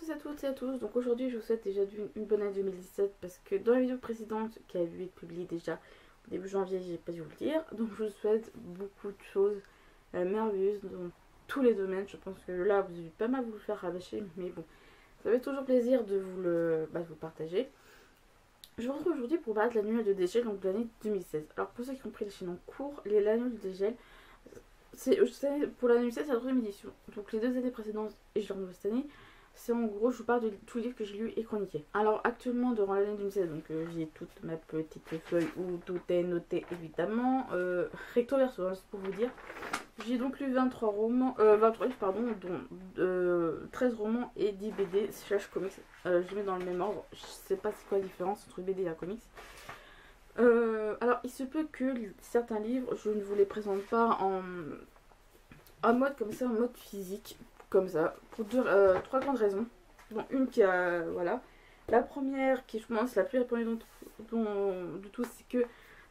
tous à toutes et à tous. Donc aujourd'hui je vous souhaite déjà une bonne année 2017 parce que dans la vidéo précédente qui a vu être publiée déjà au début janvier, j'ai pas dû vous le dire. Donc je vous souhaite beaucoup de choses merveilleuses dans tous les domaines. Je pense que là vous avez pas mal vous le faire rabâcher, mais bon, ça fait toujours plaisir de vous le partager. Je vous retrouve aujourd'hui pour parler de l'annuel de dégel, donc de l'année 2016. Alors pour ceux qui ont pris les chaînes en cours, l'annuel de dégel, pour l'année 2016, c'est la 3e édition. Donc les 2 années précédentes et je l'ai cette année, c'est en gros, je vous parle de tous les livres que j'ai lus et chroniqués. Alors actuellement, durant l'année 2016, donc j'ai toute ma petite feuille où tout est noté évidemment, recto verso, hein, c'est pour vous dire. J'ai donc lu 23 livres, pardon, dont 13 romans et 10 BD / comics. Je les mets dans le même ordre. Je sais pas c'est quoi la différence entre BD et un comics. Alors il se peut que certains livres, je ne vous les présente pas en mode comme ça, en mode physique, comme ça, pour 3 grandes raisons. Bon, une qui a, voilà. La première, qui je pense la plus répandue de tous, c'est que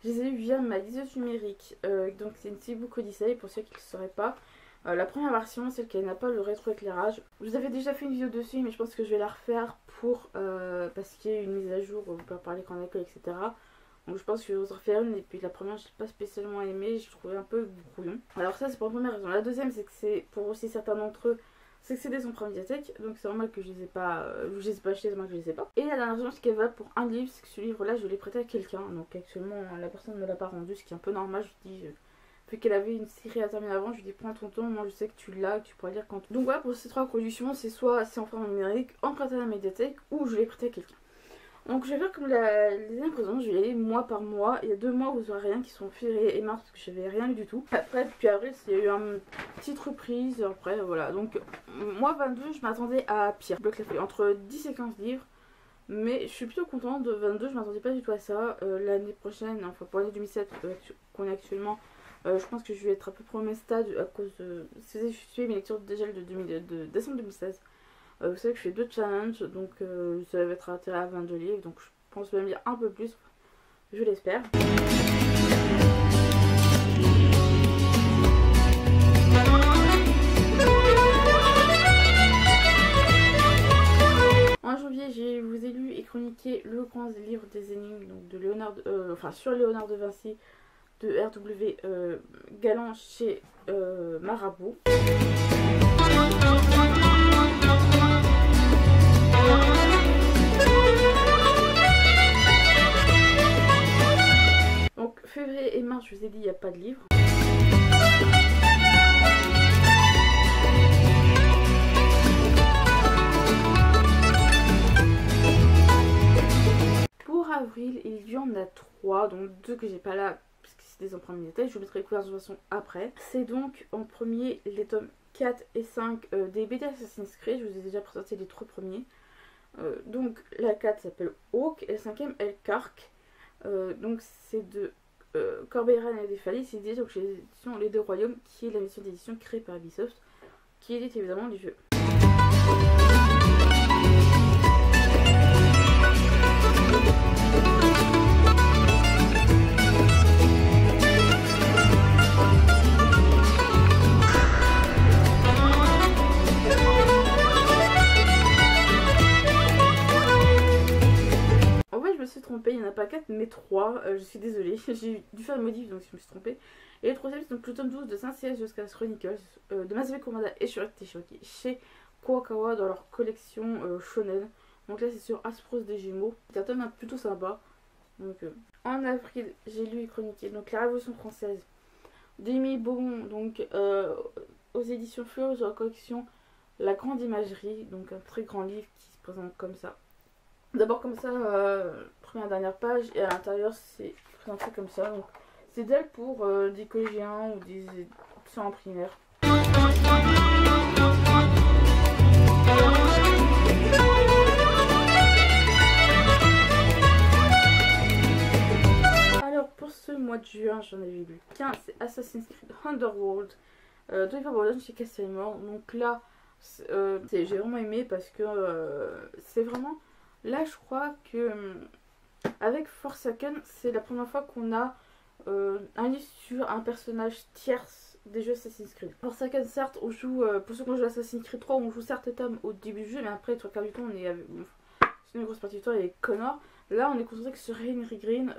je les ai eu via ma liseuse numérique. Donc c'est une Seabook Odyssey pour ceux qui ne le sauraient pas. La première version, celle qui n'a pas le rétroéclairage. Je vous avais déjà fait une vidéo dessus, mais je pense que je vais la refaire parce qu'il y a une mise à jour, on peut parler qu'en école, etc. Donc je pense que je vais en refaire une, et puis la première je l'ai pas spécialement aimée, je trouvais un peu brouillon. Alors ça c'est pour la première raison. La deuxième c'est que c'est pour aussi certains d'entre eux, c'est que c'est des emprunts médiathèques, donc c'est normal que je les ai pas achetés, c'est normal que je les ai pas. Et la dernière raison c'est qu'elle va pour un livre, c'est que ce livre là je l'ai prêté à quelqu'un, donc actuellement la personne ne me l'a pas rendu, ce qui est un peu normal. Je dis vu qu'elle avait une série à terminer avant, je lui dis prends ton temps, moi je sais que tu l'as, que tu pourras lire quand tu... Donc voilà, pour ces 3 conditions, c'est soit c'est en format numérique, emprunté à la médiathèque, ou je l'ai prêté à quelqu'un. Donc je vais faire comme les années précédentes, je vais y aller mois par mois. Il y a 2 mois où vous n'aurez rien qui sont février et mars parce que j'avais rien lu du tout. Après, puis avril, il y a eu une petite reprise. Après, voilà. Donc, mois 22, je m'attendais à pire. Bloc la feuille, entre 10 et 15 livres. Mais je suis plutôt contente de 22, je m'attendais pas du tout à ça. L'année prochaine, enfin pour l'année 2007 qu'on est actuellement, je pense que je vais être à peu près au même stade à cause de. Si vous avez suivi mes lectures de dégel de décembre 2016. Vous savez que je fais 2 challenges, donc ça va être atterri à 22 livres, donc je pense même lire un peu plus, je l'espère. En janvier, je vous ai lu et chroniqué le grand livre des énigmes, donc de sur Léonard de Vinci, de R.W. Galland chez Marabout. Donc février et mars, je vous ai dit, il n'y a pas de livre. Pour avril, il y en a 3, donc 2 que j'ai pas là, parce que c'est des emprunts médiathèques. Je vous mettrai les couvertures de toute façon après. C'est donc en premier les tomes 4 et 5 des BD Assassin's Creed. Je vous ai déjà présenté les 3 premiers. Donc la 4 s'appelle Hawk et la 5e Elkark. Donc c'est de Corbeil-Ran et Defali, c'est édité donc chez l'édition Les Deux Royaumes, qui est la maison d'édition créée par Ubisoft, qui édite évidemment les jeux. Je me suis trompée, il n'y en a pas 4 mais 3, je suis désolée, j'ai dû faire une modif donc je me suis trompée. Et le 3e c'est donc le tome 12 de Saint-Césaire jusqu'à Chronicles de Masami Kurumada et Shuraki chez Kurokawa dans leur collection shonen. Donc là c'est sur Aspros des Gémeaux, c'est un tome plutôt sympa. Donc en avril j'ai lu et chroniqué donc La Révolution française d'Émile Beaumont, donc aux éditions Fleury dans la collection La Grande Imagerie, donc un très grand livre qui se présente comme ça. D'abord comme ça, première dernière page, et à l'intérieur c'est présenté comme ça. Donc c'est d'elle pour des collégiens ou des étudiants en primaire. Alors pour ce mois de juin, j'en avais lu 15, c'est Assassin's Creed Underworld d'Oliver Borden chez Castellmore. Donc là, j'ai vraiment aimé parce que c'est vraiment... Là, je crois que avec Forsaken, c'est la première fois qu'on a un livre sur un personnage tierce des jeux Assassin's Creed. Pour ça, certes, on joue, pour ceux qui ont joué Assassin's Creed 3, on joue certes Tam au début du jeu, mais après, trois quarts du temps, on est avec, c'est une grosse partie du temps avec Connor. Là, on est concentré sur Henry Green,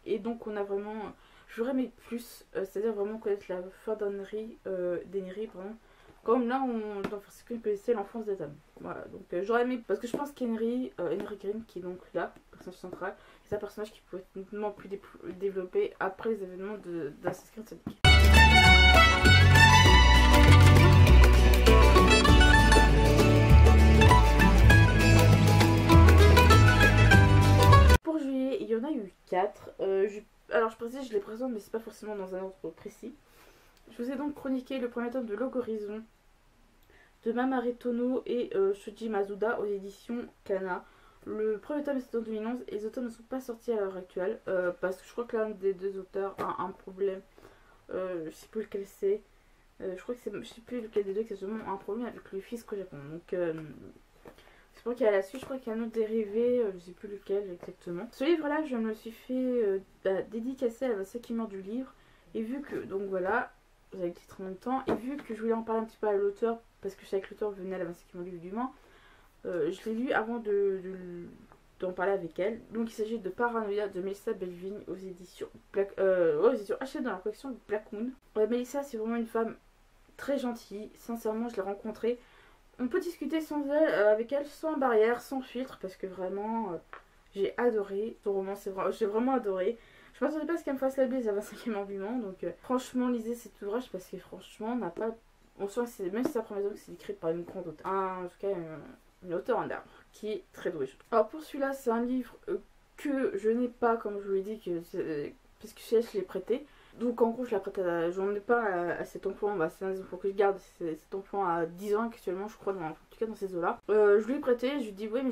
et donc on a vraiment, j'aurais aimé plus, c'est-à-dire vraiment connaître la fin d'Henry, pardon. Comme là, dans Assassin's Creed, on connaissait l'enfance d'Ethan. Voilà, donc j'aurais aimé, parce que je pense qu'Henry Green, qui est donc là, personnage central, c'est un personnage qui peut être nettement plus développé après les événements d'Assassin's Creed Syndicate. Pour juillet, il y en a eu 4. Alors je précise, je les présente, mais c'est pas forcément dans un ordre précis. Je vous ai donc chroniqué le premier tome de Logorizon de Mamare Tono et Shoji Masuda aux éditions Kana. Le premier tome est en 2011 et les auteurs ne sont pas sortis à l'heure actuelle parce que je crois que l'un des deux auteurs a un problème. Je sais plus lequel c'est. Je crois que c'est, je sais plus lequel des deux qui a seulement un problème avec le fisc au Japon. Donc c'est pour qu'il y a la suite, je crois qu'il y a un autre dérivé, je sais plus lequel exactement. Ce livre là, je me le suis fait dédicacer à la 5e heure du livre. Et vu que, donc voilà, j'avais le titre en même temps, et vu que je voulais en parler un petit peu à l'auteur, parce que je savais que l'auteur venait à la 25e heure du livre du Mans, je l'ai lu avant d'en parler avec elle. Donc il s'agit de Paranoia de Melissa Belvin aux éditions achetées dans la collection Black Moon. Melissa, c'est vraiment une femme très gentille, sincèrement je l'ai rencontrée. On peut discuter sans elle, avec elle sans barrière, sans filtre, parce que vraiment j'ai adoré son roman, j'ai vraiment adoré. Je m'attendais pas à ce qu'elle me fasse la bise à 25e heure du Mans, donc franchement lisez cet ouvrage parce que franchement on n'a pas... On sent que même si c'est la première fois que c'est écrit par une grande auteure, en tout cas une auteure en arbre, qui est très douée. Alors pour celui-là, c'est un livre que je n'ai pas, comme je vous l'ai dit, parce que je l'ai prêté. Donc en gros je la prête j'en ai pas à cet enfant, bah, c'est un des enfants que je garde, cet enfant à 10 ans actuellement je crois, en tout cas dans ces eaux là. Je lui ai prêté, je lui ai dit oui mais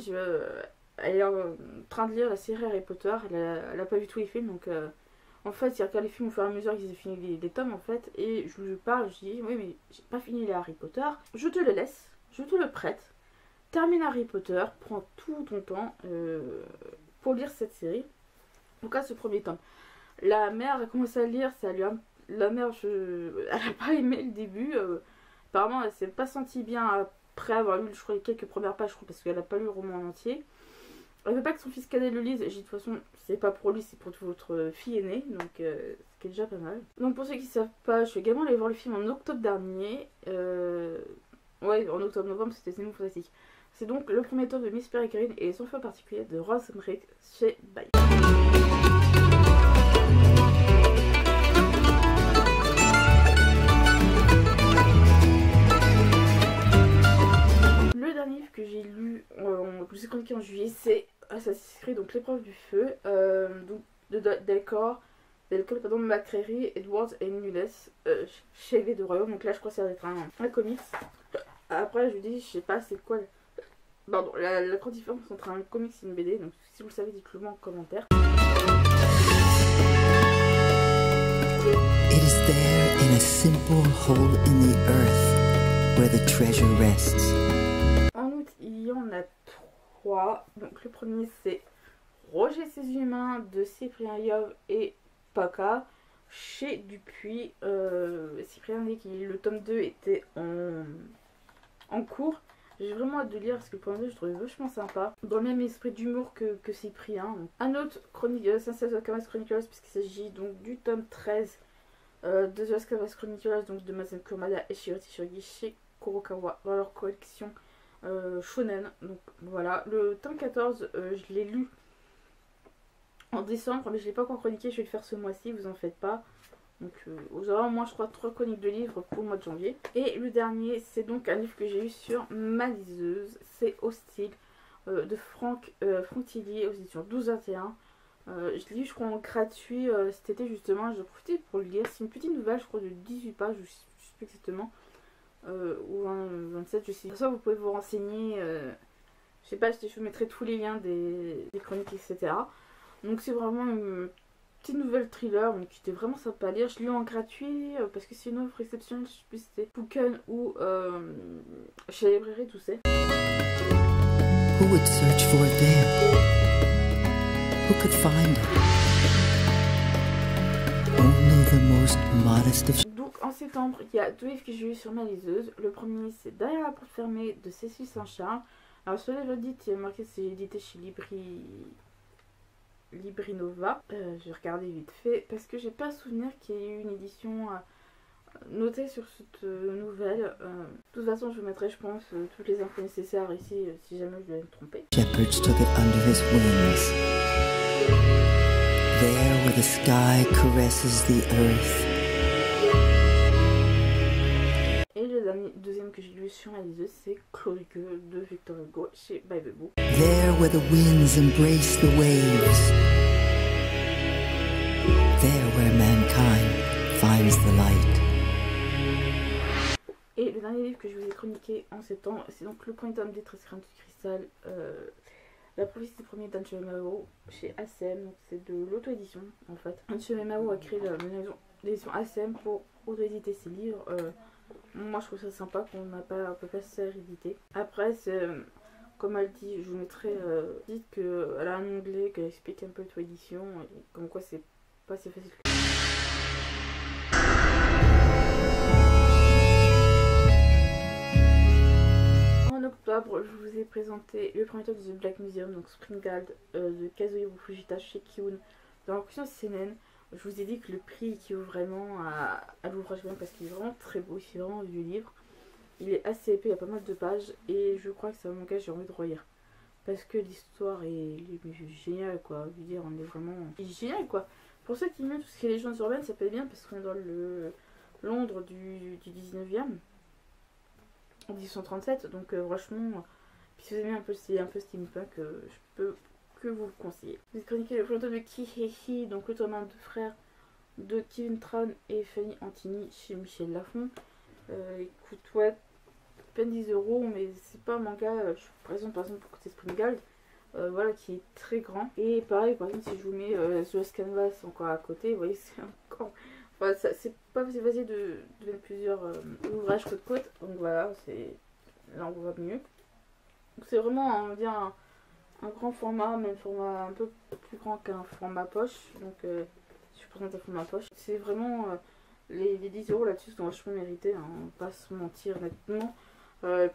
elle est en train de lire la série Harry Potter, elle a pas vu tous les films donc en fait il regarde les films au fur et à mesure qu'ils aient fini les tomes en fait, et je lui parle, je dis oui mais j'ai pas fini les Harry Potter, je te le laisse, je te le prête, termine Harry Potter, prends tout ton temps pour lire cette série, en tout cas ce premier tome. La mère a commencé à lire, la mère, elle a pas aimé le début. Apparemment, elle s'est pas sentie bien après avoir lu, je crois, les quelques premières pages, je crois, parce qu'elle a pas lu le roman en entier. Elle veut pas que son fils cadet le lise. J'ai dit de toute façon, c'est pas pour lui, c'est pour votre fille aînée, donc ce qui est déjà pas mal. Donc pour ceux qui savent pas, je suis également allée voir le film en octobre dernier. Ouais, en octobre-novembre, c'était Cinéma Fantastique. C'est donc le premier tome de Miss Peregrine et son fait particulier de Rose Emmerich chez Bay. Le dernier livre que j'ai lu, que j'ai chroniqué en juillet, c'est Assassin's Creed, donc l'épreuve du feu, donc de Delcor, Macreary, Edwards et Nunes, chez les deux royaumes. Donc là, je crois que ça va être un comics. Après, je vous dis, je sais pas c'est quoi la grande différence entre un comics et une BD. Donc si vous le savez, dites-le moi en commentaire. It is there in a simple hole in the earth where the treasure rests. En août, il y en a 3. Donc le premier c'est Roger et ses humains de Cyprien Yov et Paca chez Dupuis. Cyprien dit que le tome 2 était en cours. J'ai vraiment hâte de lire parce que le premier 2 je trouvais vachement sympa. Dans le même esprit d'humour que Cyprien. Un autre chronique Sunset Alchemist Chronicles, puisqu'il s'agit donc du tome 13 de The Alchemist Chronicles, donc de Masen Kurumada et Shiroti Shiragi chez Kurokawa dans leur collection shonen. Donc voilà, le tome 14 je l'ai lu en décembre mais je l'ai pas encore chroniqué, je vais le faire ce mois-ci, vous en faites pas. Donc vous aurez au moins je crois 3 chroniques de livres pour le mois de janvier. Et le dernier c'est donc un livre que j'ai eu sur ma liseuse, c'est Hostile de Franck Tillier aux éditions 12-21. Je l'ai eu je crois en gratuit cet été justement, j'ai profité pour le lire. C'est une petite nouvelle je crois de 18 pages, je sais plus exactement, ou 27 je sais. Pour ça vous pouvez vous renseigner, je sais pas, je vous mettrai tous les liens des chroniques etc. Donc c'est vraiment une petite nouvelle thriller donc, qui était vraiment sympa à lire. Je l'ai eu en gratuit parce que c'est une offre exceptionnelle, je sais plus si c'était Booken ou chez la librairie tout ça. Who would search for it there? Who could find it? Only the most modest of... Donc en septembre, il y a 2 livres que j'ai eu sur ma liseuse. Le premier, c'est Derrière la porte fermée de Cécile Saint-Charles. Alors sur les redites, il y a marqué que c'est édité chez Librinova. J'ai regardé vite fait parce que j'ai pas souvenir qu'il y ait eu une édition notée sur cette nouvelle. De toute façon, je vous mettrai, je pense, toutes les infos nécessaires ici si jamais je devais me tromper. Shepherds took it under his wings. There where the sky caresses the earth. Et le deuxième que j'ai lu sur ma liseuse, c'est Claude Gueux de Victor Hugo chez By the Book. There where the winds embrace the waves. There where mankind finds the light. Et le dernier livre que je vous ai chroniqué en septembre, c'est donc le premier tome des 13 crânes de cristal, La prophétie des premiers d'Ancho Mao chez ACM. Donc c'est de l'auto-édition en fait. Ancho Mao a créé la maison d'édition ACM pour auto-éditer ses livres. Moi je trouve ça sympa qu'on n'a pas, on peut pas se faire éditer. Après c'est comme elle dit, je vous mettrai dites qu'elle a un onglet qu'elle explique un peu l'auto-édition et comme quoi c'est pas si facile. En octobre, je vous ai présenté le premier tome de The Black Museum, donc Springald de Kazuhiro Fujita chez Kiun dans la collection CNN. Je vous ai dit que le prix équivaut vraiment à l'ouvrage même parce qu'il est vraiment très beau, c'est vraiment un vieux livre. Il est assez épais, il y a pas mal de pages et je crois que c'est un manga que j'ai envie de relire. Parce que l'histoire est géniale quoi, je veux dire on est vraiment... Il est génial quoi. Pour ceux qui aiment tout ce qui est légendes urbaines, ça peut être bien parce qu'on est dans le Londres du 19e. En 1837, donc franchement, puis si vous aimez un peu steampunk, je peux que vous le conseiller. Vous chroniquez le premier tome de Kihehi, donc le tome 1 de frères de Kevin Tran et Fanny Antini chez Michel Lafon. Écoute, ouais, peine 10 €, mais c'est pas un manga, je présente par exemple pour côté Springald, voilà, qui est très grand. Et pareil, par exemple, si je vous mets The Last Canvas encore à côté, vous voyez, c'est encore... Enfin, c'est pas facile de mettre plusieurs ouvrages côte-côte, donc voilà, là on voit mieux. Donc c'est vraiment, on va dire, un grand format, même format un peu plus grand qu'un format poche, donc je présente un format poche. C'est vraiment, les 10 € là-dessus sont vachement mérités, hein, on va pas se mentir honnêtement.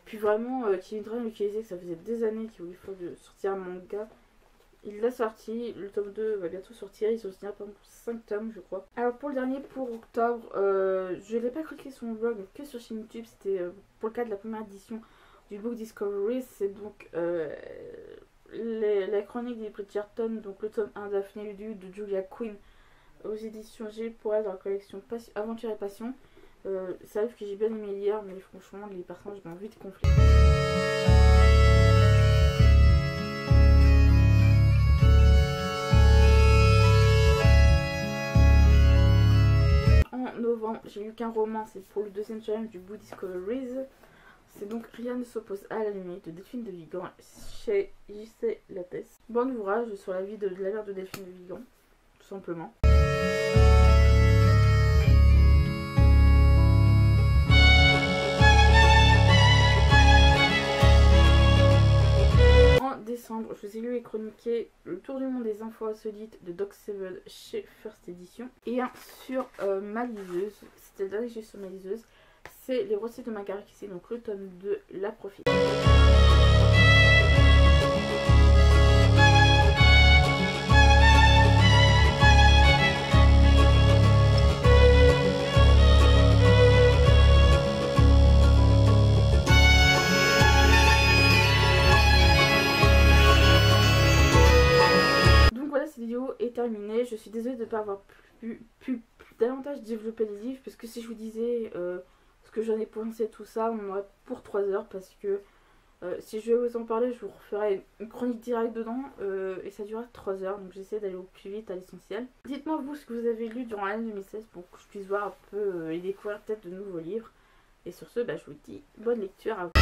Puis vraiment, Kevin Tran utilisé, ça faisait des années qu'il voulait sortir un manga. Il l'a sorti, le tome 2 va bientôt sortir, ils sont signés pour 5 tomes je crois. Alors pour le dernier, pour octobre, je l'ai pas cliqué sur mon blog mais que sur chaîne YouTube, c'était pour le cas de la première édition du Book Discovery, c'est donc la chronique des Bridgerton, donc le tome 1 d'Daphné du de Julia Quinn aux éditions G pour elle dans la collection Aventure et Passion. Ça arrive que j'ai bien aimé lire, mais franchement les personnages m'ont vite conflit. En novembre, j'ai lu qu'un roman, c'est pour le deuxième challenge du Book Discoveries. C'est donc Rien ne s'oppose à la nuit de Delphine de Vigan chez J.C. Lattès. Bon ouvrage sur la vie de la mère de Delphine de Vigan, tout simplement. En décembre, je vous ai lu et chroniqué Le Tour du monde des infos insolites de Doc Seven chez First Edition. Et un sur ma liseuse, c'était le dernier que j'ai sur ma liseuse, c'est Les recettes de Margaret Kissé, donc le tome 2, La Prophétie. Donc voilà, cette vidéo est terminée. Je suis désolée de ne pas avoir pu davantage développer les livres parce que si je vous disais ce que j'en ai pensé tout ça, on en aurait pour 3 heures parce que si je vais vous en parler, je vous referai une chronique directe dedans et ça durera 3 heures, donc j'essaie d'aller au plus vite à l'essentiel. Dites-moi vous ce que vous avez lu durant l'année 2016 pour que je puisse voir un peu et découvrir peut-être de nouveaux livres. Et sur ce, je vous dis bonne lecture à vous.